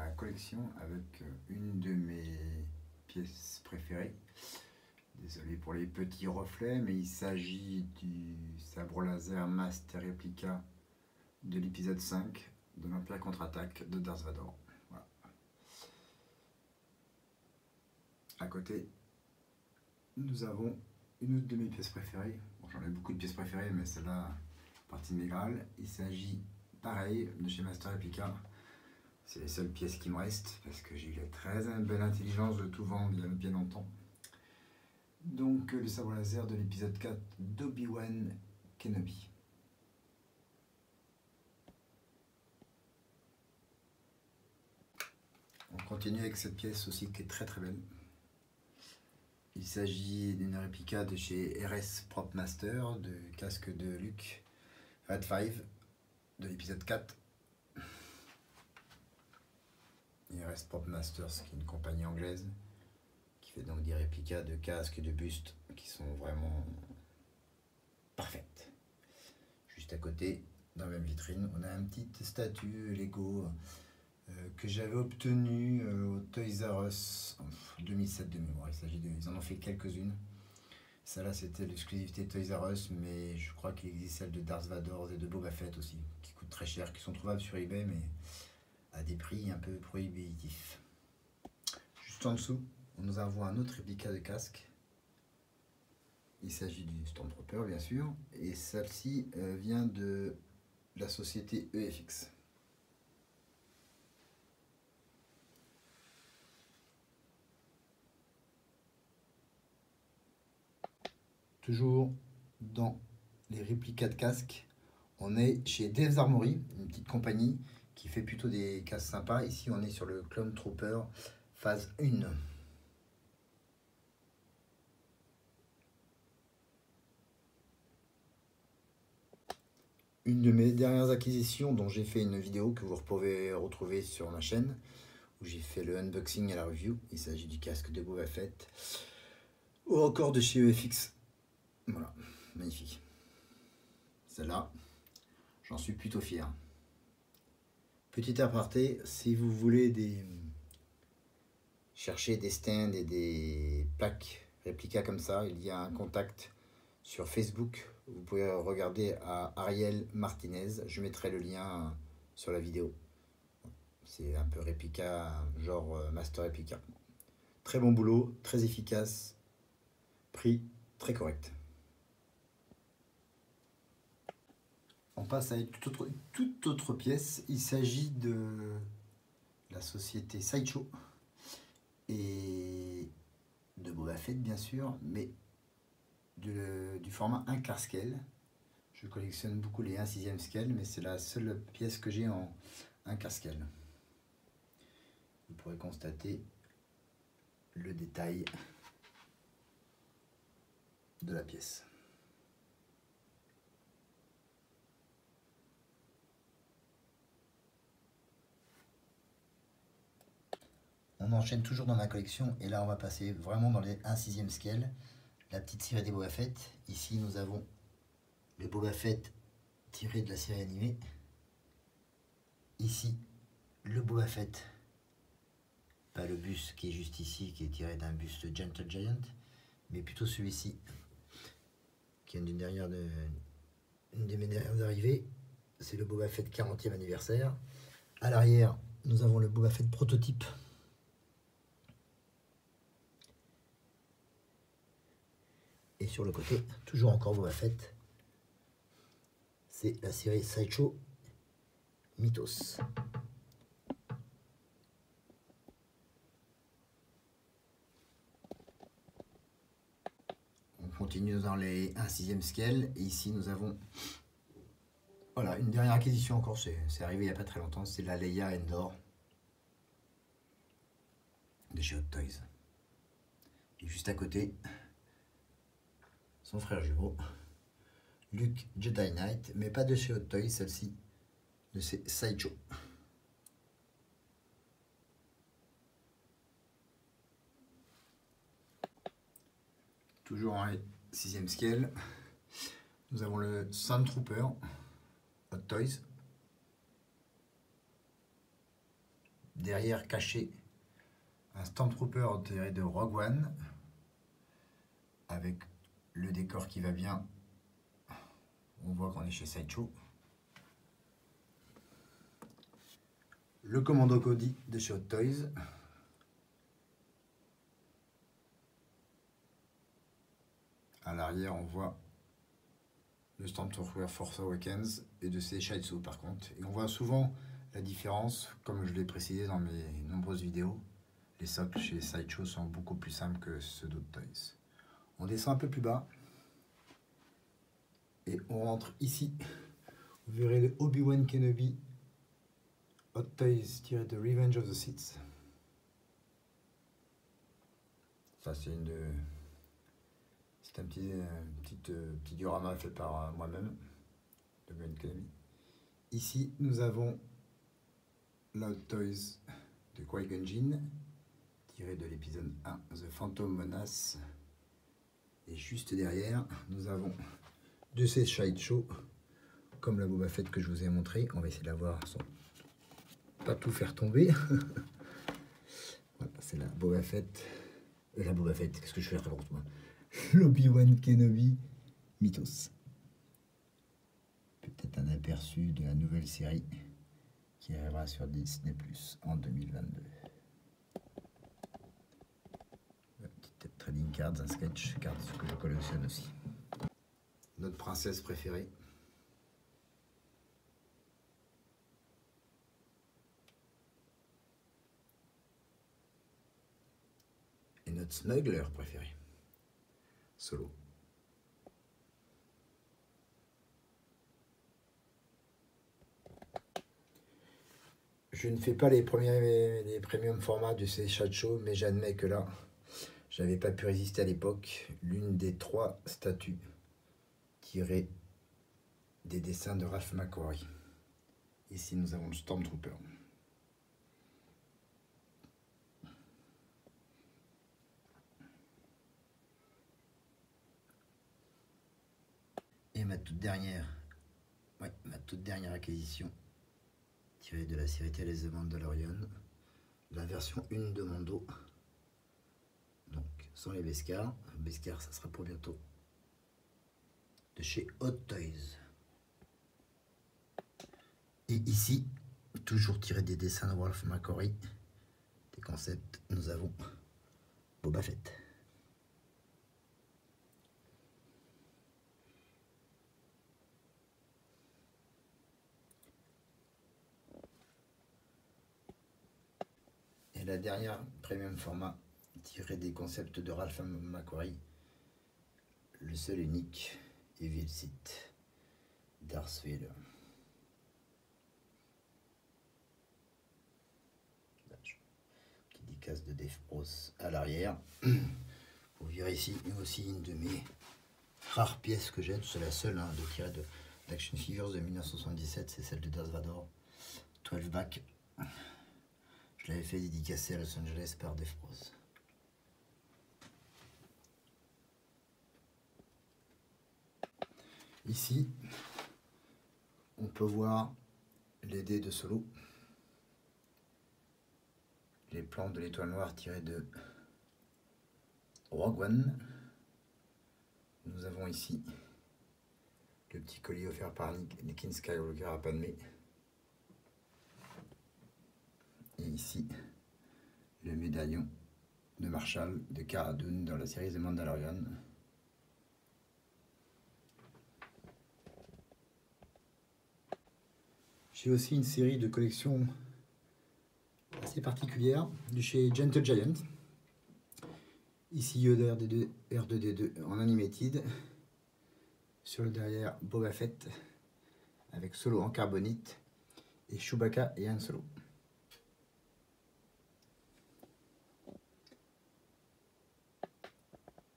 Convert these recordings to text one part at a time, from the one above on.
la collection avec une de mes pièces préférées. Désolé pour les petits reflets, mais il s'agit du sabre laser Master Replica de l'épisode 5 de l'Empire contre-attaque de Darth Vader. Voilà. À côté, nous avons une autre de mes pièces préférées. Bon, j'en ai beaucoup de pièces préférées, mais celle-là, partie de mes Graal. Il s'agit, pareil, de chez Master Replica. C'est les seules pièces qui me restent, parce que j'ai eu la très belle intelligence de tout vendre il y a bien longtemps. Donc, le sabre laser de l'épisode 4 d'Obi-Wan Kenobi. On continue avec cette pièce aussi qui est très belle. Il s'agit d'une réplica de chez RS Prop Master, de casque de Luke Red 5 de l'épisode 4. RS Prop Masters, qui est une compagnie anglaise qui fait donc des réplicas de casques et de bustes qui sont vraiment parfaites. Juste à côté, dans la même vitrine, on a une petite statue Lego que j'avais obtenue au Toys R Us en 2007 de mémoire. Ils en ont fait quelques-unes. Celle-là, c'était l'exclusivité Toys R Us, mais je crois qu'il existe celle de Darth Vader et de Boba Fett aussi, qui coûtent très cher, qui sont trouvables sur eBay, mais à des prix un peu prohibitifs. Juste en dessous, nous avons un autre réplica de casque. Il s'agit du Stormtrooper, bien sûr, et celle-ci vient de la société EFX. Toujours dans les réplicas de casques, on est chez Devs Armory, une petite compagnie qui fait plutôt des casques sympas. Ici, on est sur le Clone Trooper phase 1. Une de mes dernières acquisitions dont j'ai fait une vidéo que vous pouvez retrouver sur ma chaîne, où j'ai fait le unboxing et la review. Il s'agit du casque de Boba Fett, ou encore de chez EFX. Voilà, magnifique. Celle-là, j'en suis plutôt fier. Petit aparté, si vous voulez chercher des stands et des plaques réplicas comme ça, il y a un contact sur Facebook. Vous pouvez regarder à Ariel Martinez. Je mettrai le lien sur la vidéo. C'est un peu réplica, genre Master Réplica. Très bon boulot, très efficace, prix très correct. On passe à une toute autre pièce. Il s'agit de la société Sideshow et de Boba Fett, bien sûr, mais du format 1/4 scale. Je collectionne beaucoup les 1/6 scale, mais c'est la seule pièce que j'ai en 1/4 scale. Vous pourrez constater le détail de la pièce. On enchaîne toujours dans la collection et là on va passer vraiment dans les 1/6 scale. La petite série des Boba Fett. Ici nous avons le Boba Fett tiré de la série animée. Ici le Boba Fett, pas le buste qui est juste ici, qui est tiré d'un buste Gentle Giant, mais plutôt celui-ci, qui est une de mes dernières arrivées. C'est le Boba Fett 40e anniversaire. À l'arrière, nous avons le Boba Fett prototype. Et sur le côté, toujours encore Boba Fett. C'est la série Sideshow Mythos. On continue dans les 1/6 scale. Et ici, nous avons voilà, une dernière acquisition encore. C'est arrivé il n'y a pas très longtemps. C'est la Leia Endor de chez Hot Toys. Et juste à côté, son frère jumeau, Luke Jedi Knight, mais pas de chez Hot Toys, celle-ci, de chez Sideshow. Toujours en 6e scale, nous avons le Stormtrooper Hot Toys. derrière caché un Stormtrooper tiré de Rogue One avec le décor qui va bien. On voit qu'on est chez Sideshow. Le commando Cody de chez Hot Toys. À l'arrière, on voit le Stormtrooper Force Awakens et de ces Sideshow par contre. Et on voit souvent la différence, comme je l'ai précisé dans mes nombreuses vidéos. Les socles chez Sideshow sont beaucoup plus simples que ceux d'Hot Toys. On descend un peu plus bas. Et on rentre ici. Vous verrez le Obi-Wan Kenobi Hot Toys tiré de Revenge of the Sith. Ça c'est un petit diorama fait par moi-même de Obi-Wan Kenobi. Ici nous avons la Hot Toys de Qui-Gon Jinn tiré de l'épisode 1 The Phantom Menace. Et juste derrière nous avons de ces Sideshow comme la Boba Fett que je vous ai montré. On va essayer de la voir sans pas tout faire tomber. Voilà, c'est la Boba Fett. Qu'est-ce que je fais raconte moi? L'Obi-Wan Kenobi Mythos. Peut-être un aperçu de la nouvelle série qui arrivera sur Disney Plus en 2022. Petite trading cards, un sketch cards que je collectionne aussi. Notre princesse préférée. Et notre smuggler préféré. Solo. Je ne fais pas les premium formats de ces Sideshow, mais j'admets que là, j'avais pas pu résister à l'époque. L'une des 3 statues tirées des dessins de Ralph McQuarrie. Ici, nous avons le Stormtrooper. Et ma toute dernière acquisition, tirée de la série télé The Mandalorian, la version 1 de Mando. Donc, sans les Beskar. Beskar, ça sera pour bientôt. De chez Hot Toys. Et ici, toujours tiré des dessins de Ralph McQuarrie, des concepts, nous avons Boba Fett. Et la dernière premium format, tiré des concepts de Ralph McQuarrie, le seul unique Evil Sith, Darth Vader. Dédicace de Dave Prowse à l'arrière. Vous verrez ici aussi une de mes rares pièces que j'ai, c'est la seule de tirée d'Action Figures de 1977, c'est celle de Darth Vader, 12 back. Je l'avais fait dédicacer à Los Angeles par Dave Prowse. Ici, on peut voir les dés de Solo, les plans de l'étoile noire tirés de Rogue One. Nous avons ici le petit collier offert par Anakin Skywalker à Padmé. Et ici, le médaillon de Marshall de Cara Dune dans la série The Mandalorian. J'ai aussi une série de collections assez particulière de chez Gentle Giant. Ici Yoda R2D2 en animated. Sur le derrière Boba Fett avec Solo en carbonite et Chewbacca et Han Solo.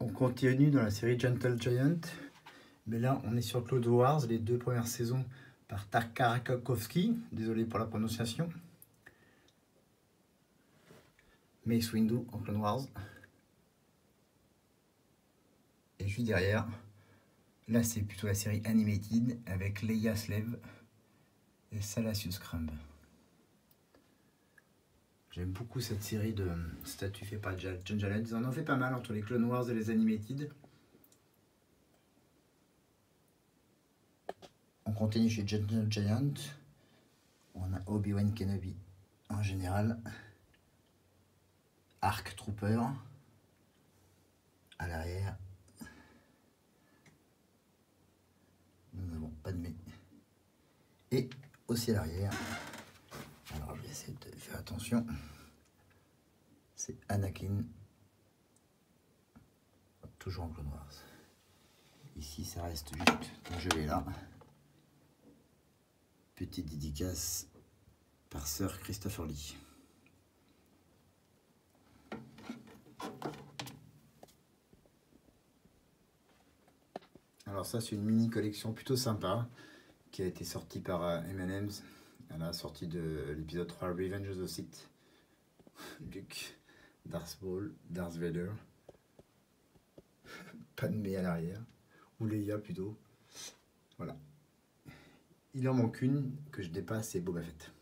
On continue dans la série Gentle Giant, mais là on est sur Clone Wars, les 2 premières saisons par Tartakovsky, désolé pour la prononciation. Mace Windu en Clone Wars. Et juste derrière, là c'est plutôt la série Animated avec Leia Slave et Salacious Crumb. J'aime beaucoup cette série de statues faites par John Jalad. Ils en ont fait pas mal entre les Clone Wars et les Animated. On continue chez Gentle Giant. On a Obi-Wan Kenobi en général. Arc Trooper à l'arrière. Nous n'avons pas de mais. Et aussi à l'arrière. Alors je vais essayer de faire attention. C'est Anakin. Toujours en Clone Wars. Ici ça reste juste comme je l'ai là. Petite dédicace par Sir Christopher Lee. Alors ça c'est une mini collection plutôt sympa qui a été sortie par M&M's à la sortie de l'épisode 3 Revenge of the Sith. Luke, Darth Maul, Darth Vader, Padmé à l'arrière, ou Leia plutôt. Voilà. Il en manque une que je dépasse, c'est Boba Fett.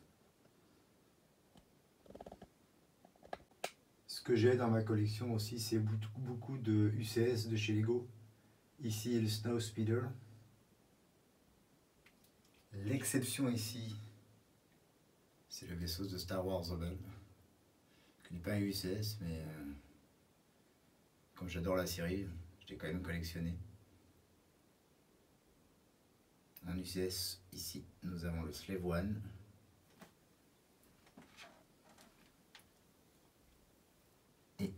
Ce que j'ai dans ma collection aussi, c'est beaucoup de UCS de chez Lego. Ici, le Snow Speeder. L'exception ici, c'est le vaisseau de Star Wars Rebelle. Ce n'est pas un UCS, mais comme j'adore la série, je l'ai quand même collectionné. En UCS, ici, nous avons le Slave One. Et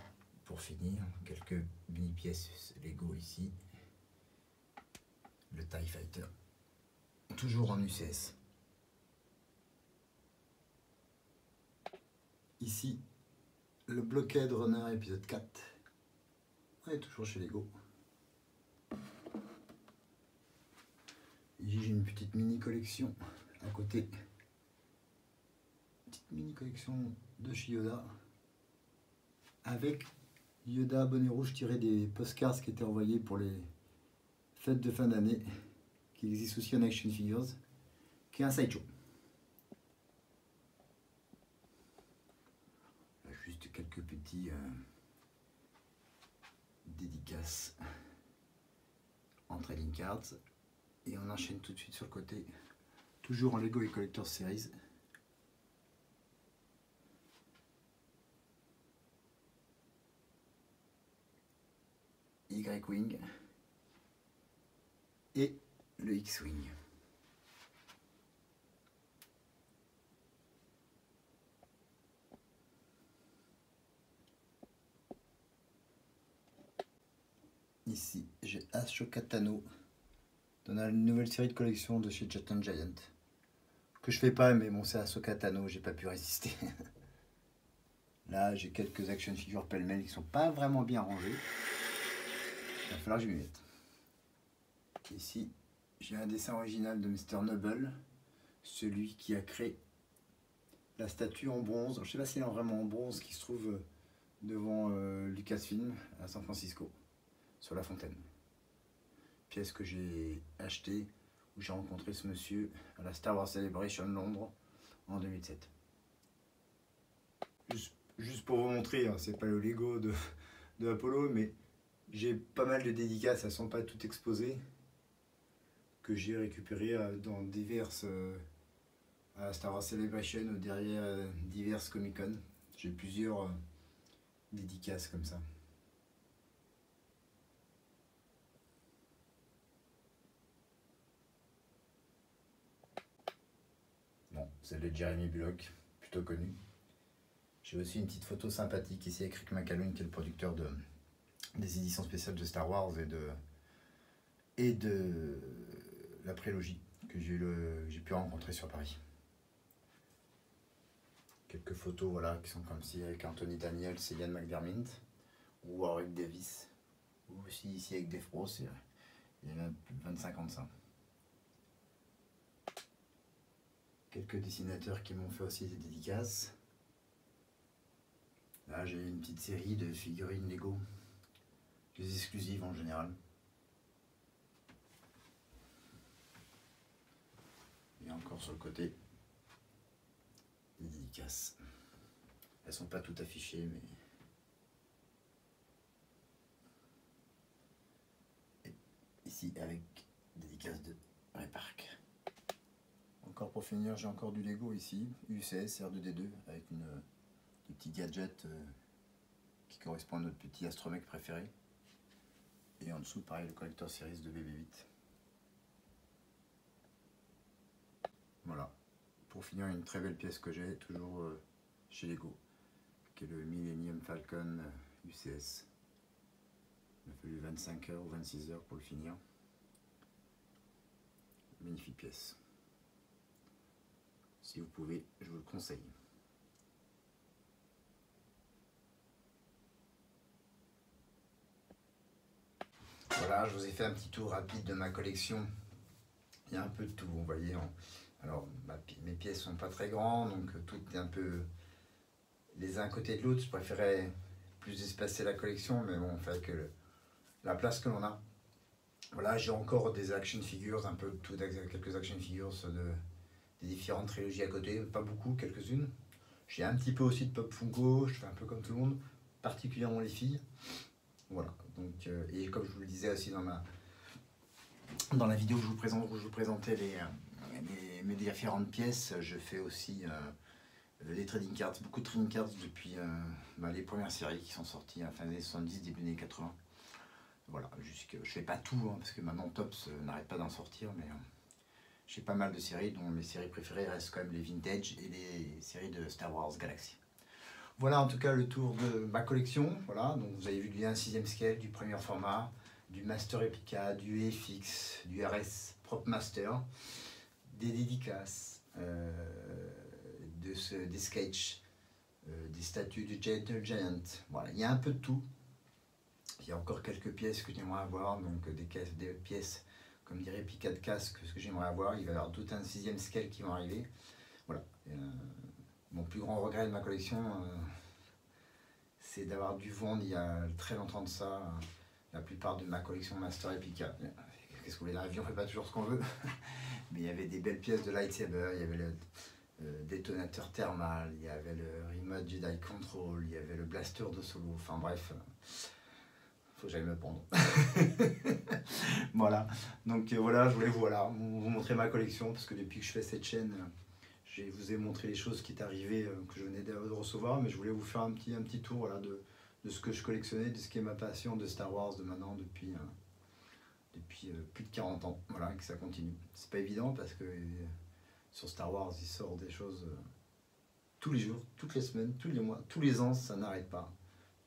pour finir, quelques mini pièces Lego ici. Le TIE Fighter, toujours en UCS. Ici, le Blockhead Runner épisode 4. On est toujours chez Lego. Ici, j'ai une petite mini collection à côté. Petite mini collection de chez Yoda. Avec Yoda bonnet rouge tiré des postcards qui étaient envoyés pour les fête de fin d'année, qui existe aussi en Action Figures, qui est un sideshow. Juste quelques petits dédicaces en trading cards. Et on enchaîne tout de suite sur le côté, toujours en Lego et Collector Series. Y-Wing. Et le X-Wing. Ici, j'ai Ashoka Tano dans la nouvelle série de collection de chez Gentle Giant. Que je fais pas, mais bon, c'est Ahsoka Tano, j'ai pas pu résister. Là, j'ai quelques action figures pêle-mêle qui sont pas vraiment bien rangées. Il va falloir que je m'y mette. Ici, j'ai un dessin original de Mr. Noble, celui qui a créé la statue en bronze. Je ne sais pas si elle est vraiment en bronze, qui se trouve devant Lucasfilm à San Francisco, sur la fontaine. Pièce que j'ai achetée, où j'ai rencontré ce monsieur à la Star Wars Celebration Londres en 2007. Juste pour vous montrer, hein, c'est pas le Lego de Apollo, mais j'ai pas mal de dédicaces, elles sont pas toutes exposées, que j'ai récupérées dans diverses Star Wars Celebration ou derrière diverses Comic Con. J'ai plusieurs dédicaces comme ça. Bon, c'est le Jeremy Bulloch, plutôt connu. J'ai aussi une petite photo sympathique ici avec Rick McCallum, qui est le producteur des éditions spéciales de Star Wars et de la prélogie que j'ai pu rencontrer sur Paris. Quelques photos voilà, qui sont comme ci avec Anthony Daniels et Ian McDermott, ou Warwick Davis, ou aussi ici avec Dave Pro, il y en a plus de 25 ans de ça. Quelques dessinateurs qui m'ont fait aussi des dédicaces. Là j'ai une petite série de figurines Lego, des exclusives en général. Et encore sur le côté, des dédicaces. Elles sont pas toutes affichées, mais... Et ici, avec dédicace de Repark. Encore pour finir, j'ai encore du Lego ici, UCS R2D2, avec des petits gadgets qui correspondent à notre petit astromech préféré. Et en dessous, pareil, le collector series de BB-8. Voilà. Pour finir, une très belle pièce que j'ai, toujours chez Lego, qui est le Millennium Falcon UCS. Il m'a fallu 25 heures ou 26 heures pour le finir. Magnifique pièce. Si vous pouvez, je vous le conseille. Voilà, je vous ai fait un petit tour rapide de ma collection. Il y a un peu de tout, vous voyez. Alors, mes pièces sont pas très grandes, donc tout est un peu les uns à côté de l'autre. Je préférais plus espacer la collection, mais bon, fait que la place que l'on a. Voilà, j'ai encore des action figures, un peu tout, quelques action figures des différentes trilogies à côté, pas beaucoup, quelques-unes. J'ai un petit peu aussi de Pop Funko, je fais un peu comme tout le monde, particulièrement les filles. Voilà, donc, et comme je vous le disais aussi dans la vidéo où je vous présentais mes différentes pièces, je fais aussi les trading cards, beaucoup de trading cards depuis les premières séries qui sont sorties à la fin des années 70, début des années 80. Voilà, je fais pas tout, hein, parce que maintenant Tops n'arrête pas d'en sortir, mais j'ai pas mal de séries, dont mes séries préférées restent quand même les vintage et les séries de Star Wars Galaxy. Voilà en tout cas le tour de ma collection. Voilà, donc vous avez vu qu'il y a un 6e scale, du premier format, du Master Epica, du EFX, du RS Prop Master, des dédicaces, des sketchs, des statues de Gentle Giant. Voilà, il y a un peu de tout. Il y a encore quelques pièces que j'aimerais avoir, donc des pièces, comme dirait Pika de casque, ce que j'aimerais avoir. Il va y avoir tout un 6e scale qui vont arriver. Voilà. Mon plus grand regret de ma collection, c'est d'avoir dû vendre il y a très longtemps de ça la plupart de ma collection Master Epica. Qu'est-ce que vous voulez, la vie on fait pas toujours ce qu'on veut. Mais il y avait des belles pièces de lightsaber, il y avait le détonateur thermal, il y avait le remote Jedi Control, il y avait le blaster de Solo, enfin bref, faut que j'aille me pendre. Voilà, donc voilà, je voulais vous montrer ma collection, parce que depuis que je fais cette chaîne, je vous ai montré les choses qui est arrivées, que je venais de recevoir, mais je voulais vous faire un petit tour voilà, de ce que je collectionnais, de ce qui est ma passion de Star Wars de maintenant depuis plus de 40 ans, voilà, et que ça continue. C'est pas évident parce que sur Star Wars, il sort des choses tous les jours, toutes les semaines, tous les mois, tous les ans, ça n'arrête pas.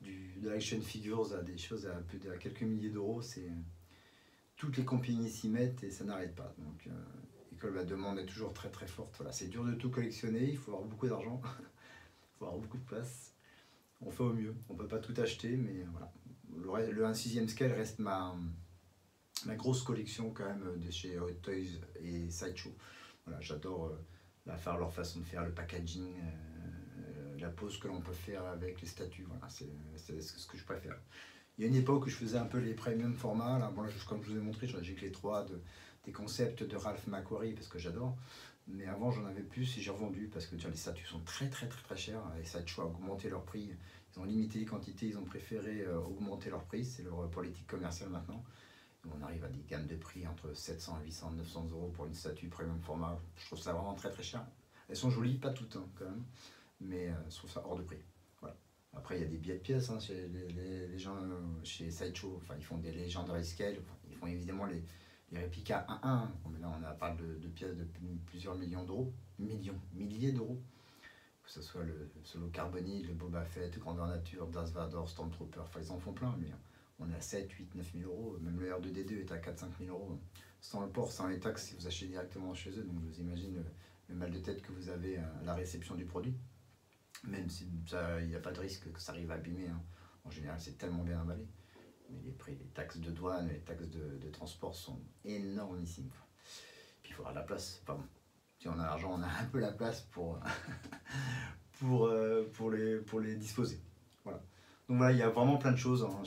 De l'action figures à des choses à quelques milliers d'euros, toutes les compagnies s'y mettent et ça n'arrête pas. Donc, et que la demande est toujours très très forte. Voilà, c'est dur de tout collectionner, il faut avoir beaucoup d'argent, il faut avoir beaucoup de place. On fait au mieux, on peut pas tout acheter, mais voilà. Le 1/6e scale reste ma grosse collection quand même de chez Hot Toys et Sideshow. Voilà, j'adore leur façon de faire, le packaging, la pose que l'on peut faire avec les statues. Voilà, c'est ce que je préfère. Il y a une époque où je faisais un peu les premium formats. Là, bon, là comme je vous ai montré, j'ai que les trois des concepts de Ralph McQuarrie parce que j'adore. Mais avant, j'en avais plus et j'ai revendu parce que les statues sont très chères. Et Sideshow a augmenté leur prix. Ils ont limité les quantités, ils ont préféré augmenter leur prix. C'est leur politique commerciale maintenant. On arrive à des gammes de prix entre 700, 800, 900 euros pour une statue premium format. Je trouve ça vraiment très cher. Elles sont jolies, pas toutes hein, quand même, mais je trouve ça hors de prix. Voilà. Après, il y a des billets de pièces hein, chez les gens chez Sideshow. Enfin, ils font des Legendary Scale. Enfin, ils font évidemment les réplicas 1-1. Mais là, on parle de pièces de plusieurs millions d'euros. Milliers d'euros. Que ce soit le Solo Carbonite, le Boba Fett, Grandeur Nature, Darth Vader, Stormtrooper. Enfin, ils en font plein, mais on est à 7, 8, 9 000 euros. Même le R2D2 est à 4, 5 000 euros. Sans le port, sans les taxes, si vous achetez directement chez eux. Donc, je vous imagine le mal de tête que vous avez à la réception du produit. Même si il n'y a pas de risque que ça arrive à abîmer. Hein. En général, c'est tellement bien emballé. Mais les prix, les taxes de douane, les taxes de transport sont énormissimes. Puis il faudra de la place. Enfin, bon, si on a l'argent, on a un peu la place pour, pour les disposer. Voilà. Donc voilà, il y a vraiment plein de choses hein,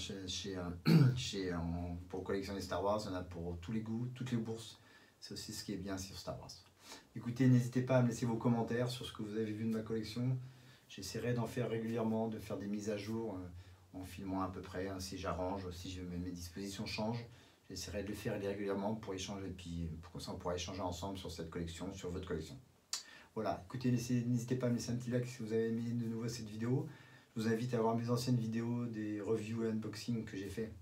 pour collectionner Star Wars. Il y en a pour tous les goûts, toutes les bourses. C'est aussi ce qui est bien sur Star Wars. Écoutez, n'hésitez pas à me laisser vos commentaires sur ce que vous avez vu de ma collection. J'essaierai d'en faire régulièrement, de faire des mises à jour en filmant à peu près, hein, si j'arrange, si mes dispositions changent. J'essaierai de le faire régulièrement pour échanger, et puis pour ça on pourra échanger ensemble sur cette collection, sur votre collection. Voilà, écoutez, n'hésitez pas à me laisser un petit like si vous avez aimé de nouveau cette vidéo. Je vous invite à voir mes anciennes vidéos, des reviews et unboxing que j'ai fait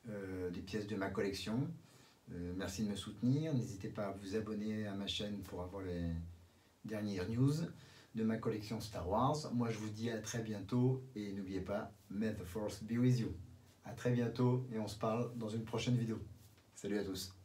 des pièces de ma collection. Merci de me soutenir. N'hésitez pas à vous abonner à ma chaîne pour avoir les dernières news de ma collection Star Wars. Moi, je vous dis à très bientôt et n'oubliez pas, May the Force be with you. À très bientôt et on se parle dans une prochaine vidéo. Salut à tous.